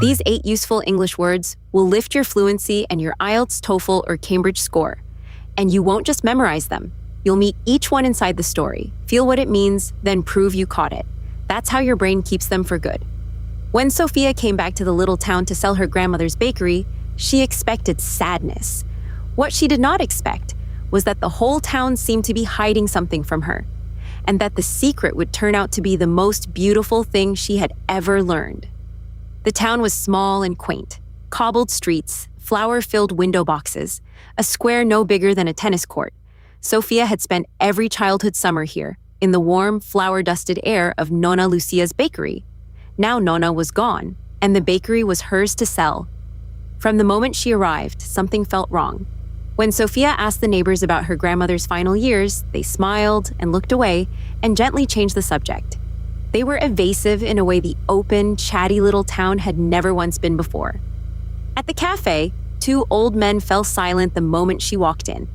These 8 useful English words will lift your fluency and your IELTS, TOEFL, or Cambridge score. And you won't just memorize them. You'll meet each one inside the story, feel what it means, then prove you caught it. That's how your brain keeps them for good. When Sofia came back to the little town to sell her grandmother's bakery, she expected sadness. What she did not expect was that the whole town seemed to be hiding something from her, and that the secret would turn out to be the most beautiful thing she had ever learned. The town was small and quaint, cobbled streets, flower-filled window boxes, a square no bigger than a tennis court. Sofia had spent every childhood summer here, in the warm, flower-dusted air of Nonna Lucia's bakery. Now Nonna was gone, and the bakery was hers to sell. From the moment she arrived, something felt wrong. When Sofia asked the neighbors about her grandmother's final years, they smiled and looked away and gently changed the subject. They were evasive in a way the open, chatty little town had never once been before. At the café, 2 old men fell silent the moment she walked in.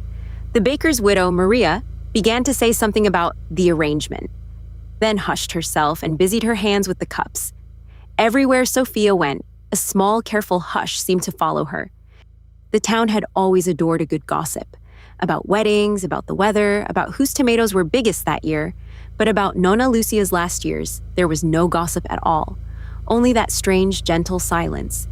The baker's widow, Maria, began to say something about the arrangement, then hushed herself and busied her hands with the cups. Everywhere Sofia went, a small, careful hush seemed to follow her. The town had always adored a good gossip, about weddings, about the weather, about whose tomatoes were biggest that year, but about Nonna Lucia's last years, there was no gossip at all, only that strange, gentle silence.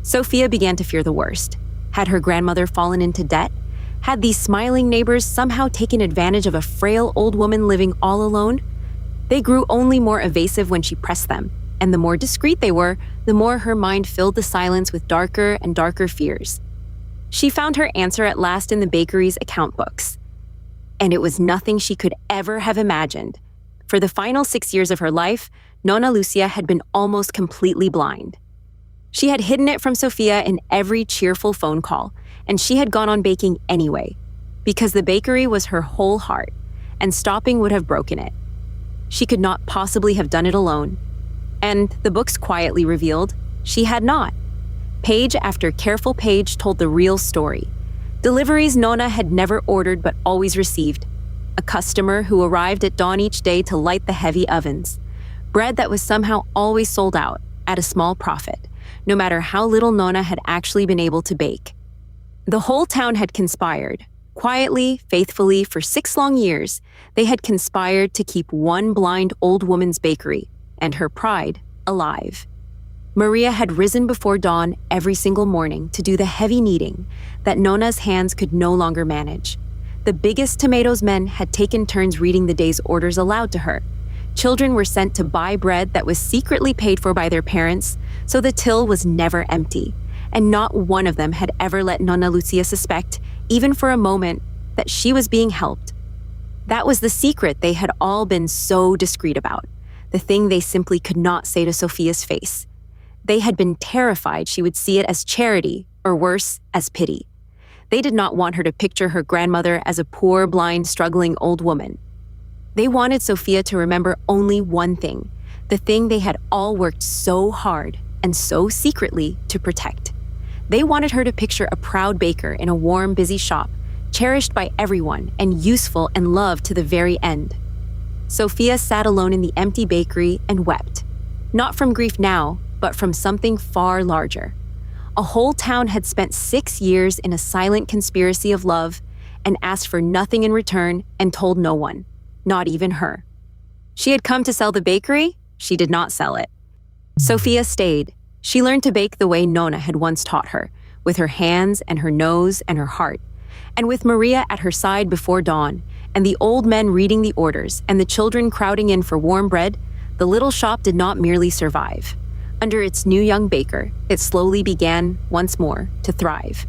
Sofia began to fear the worst. Had her grandmother fallen into debt? Had these smiling neighbors somehow taken advantage of a frail old woman living all alone? They grew only more evasive when she pressed them, and the more discreet they were, the more her mind filled the silence with darker and darker fears. She found her answer at last in the bakery's account books. And it was nothing she could ever have imagined. For the final 6 years of her life, Nonna Lucia had been almost completely blind. She had hidden it from Sofia in every cheerful phone call, and she had gone on baking anyway, because the bakery was her whole heart, and stopping would have broken it. She could not possibly have done it alone. And the books quietly revealed she had not. Page after careful page told the real story. Deliveries Nonna had never ordered but always received. A customer who arrived at dawn each day to light the heavy ovens. Bread that was somehow always sold out, at a small profit, no matter how little Nonna had actually been able to bake. The whole town had conspired. Quietly, faithfully, for 6 long years, they had conspired to keep one blind old woman's bakery, and her pride, alive. Maria had risen before dawn every single morning to do the heavy kneading that Nonna's hands could no longer manage. The biggest tomatoes men had taken turns reading the day's orders aloud to her. Children were sent to buy bread that was secretly paid for by their parents, so the till was never empty, and not one of them had ever let Nonna Lucia suspect, even for a moment, that she was being helped. That was the secret they had all been so discreet about, the thing they simply could not say to Sofia's face. They had been terrified she would see it as charity, or worse, as pity. They did not want her to picture her grandmother as a poor, blind, struggling old woman. They wanted Sofia to remember only one thing, the thing they had all worked so hard and so secretly to protect. They wanted her to picture a proud baker in a warm, busy shop, cherished by everyone and useful and loved to the very end. Sofia sat alone in the empty bakery and wept, not from grief now, but from something far larger. A whole town had spent 6 years in a silent conspiracy of love and asked for nothing in return and told no one, not even her. She had come to sell the bakery. She did not sell it. Sofia stayed. She learned to bake the way Nonna had once taught her, with her hands and her nose and her heart. And with Maria at her side before dawn, and the old men reading the orders, and the children crowding in for warm bread, the little shop did not merely survive. Under its new young baker, it slowly began, once more, to thrive.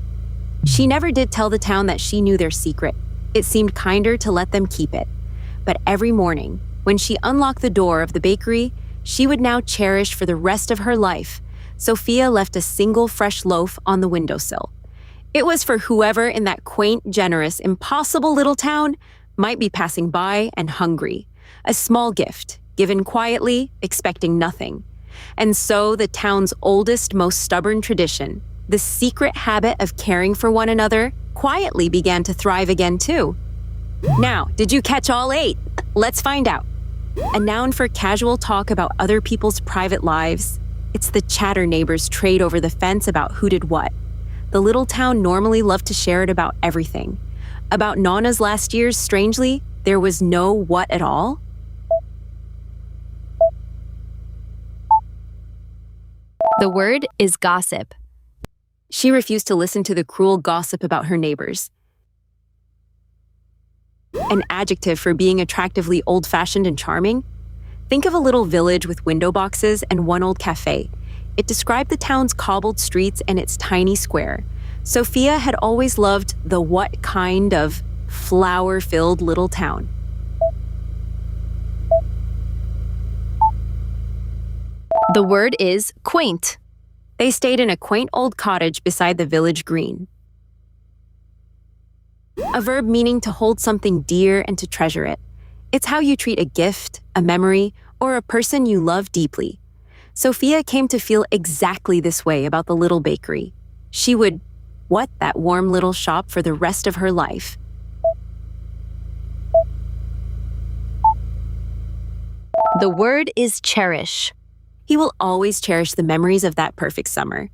She never did tell the town that she knew their secret. It seemed kinder to let them keep it. But every morning, when she unlocked the door of the bakery, she would now cherish for the rest of her life, Sofia left a single fresh loaf on the windowsill. It was for whoever in that quaint, generous, impossible little town might be passing by and hungry. A small gift, given quietly, expecting nothing. And so the town's oldest, most stubborn tradition, the secret habit of caring for one another, quietly began to thrive again too. Now, did you catch all 8? Let's find out. A noun for casual talk about other people's private lives. It's the chatter neighbors trade over the fence about who did what. The little town normally loved to share it about everything. About Nonna's last years, strangely, there was no what at all. The word is gossip. She refused to listen to the cruel gossip about her neighbors. An adjective for being attractively old-fashioned and charming? Think of a little village with window boxes and one old café. It described the town's cobbled streets and its tiny square. Sofia had always loved the what kind of flower-filled little town. The word is quaint. They stayed in a quaint old cottage beside the village green. A verb meaning to hold something dear and to treasure it. It's how you treat a gift, a memory, or a person you love deeply. Sofia came to feel exactly this way about the little bakery. She would what that warm little shop for the rest of her life. The word is cherish. He will always cherish the memories of that perfect summer.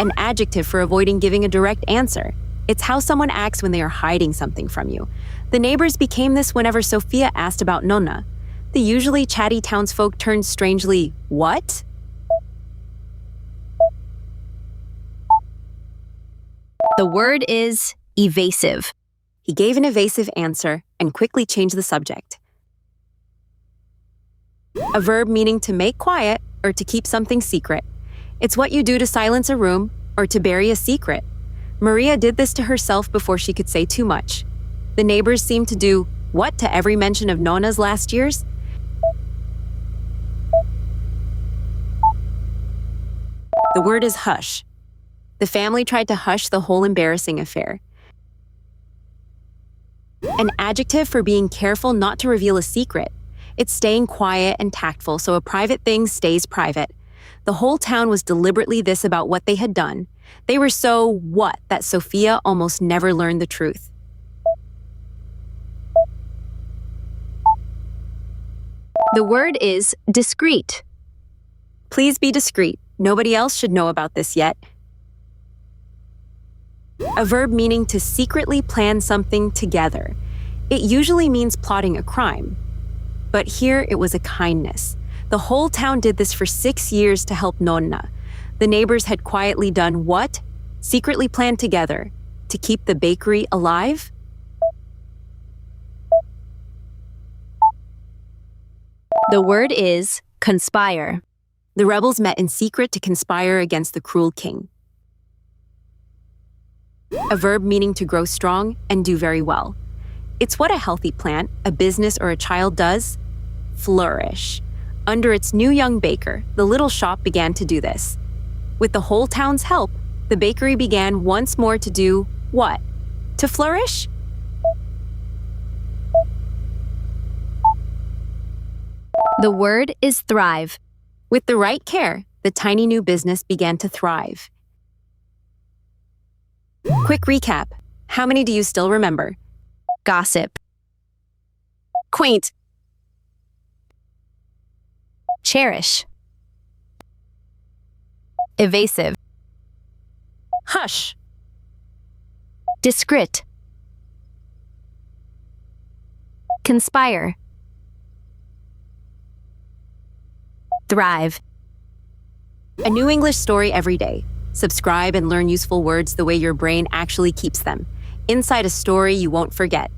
An adjective for avoiding giving a direct answer. It's how someone acts when they are hiding something from you. The neighbors became this whenever Sofia asked about Nonna. The usually chatty townsfolk turned strangely, what? The word is evasive. He gave an evasive answer and quickly changed the subject. A verb meaning to make quiet or to keep something secret. It's what you do to silence a room or to bury a secret. Maria did this to herself before she could say too much. The neighbors seemed to do what to every mention of Nonna's last years? The word is hush. The family tried to hush the whole embarrassing affair. An adjective for being careful not to reveal a secret. It's staying quiet and tactful so a private thing stays private. The whole town was deliberately this about what they had done. They were so what that Sofia almost never learned the truth. The word is discreet. Please be discreet. Nobody else should know about this yet. A verb meaning to secretly plan something together. It usually means plotting a crime. But here it was a kindness. The whole town did this for 6 years to help Nonna. The neighbors had quietly done what? Secretly planned together to keep the bakery alive? The word is conspire. The rebels met in secret to conspire against the cruel king. A verb meaning to grow strong and do very well. It's what a healthy plant, a business, or a child does. Flourish. Under its new young baker, the little shop began to do this. With the whole town's help, the bakery began once more to do what? To flourish? The word is thrive. With the right care, the tiny new business began to thrive. Quick recap. How many do you still remember? Gossip. Quaint. Cherish. Evasive. Hush. Discreet. Conspire. Thrive. A new English story every day. Subscribe and learn useful words the way your brain actually keeps them. Inside a story you won't forget.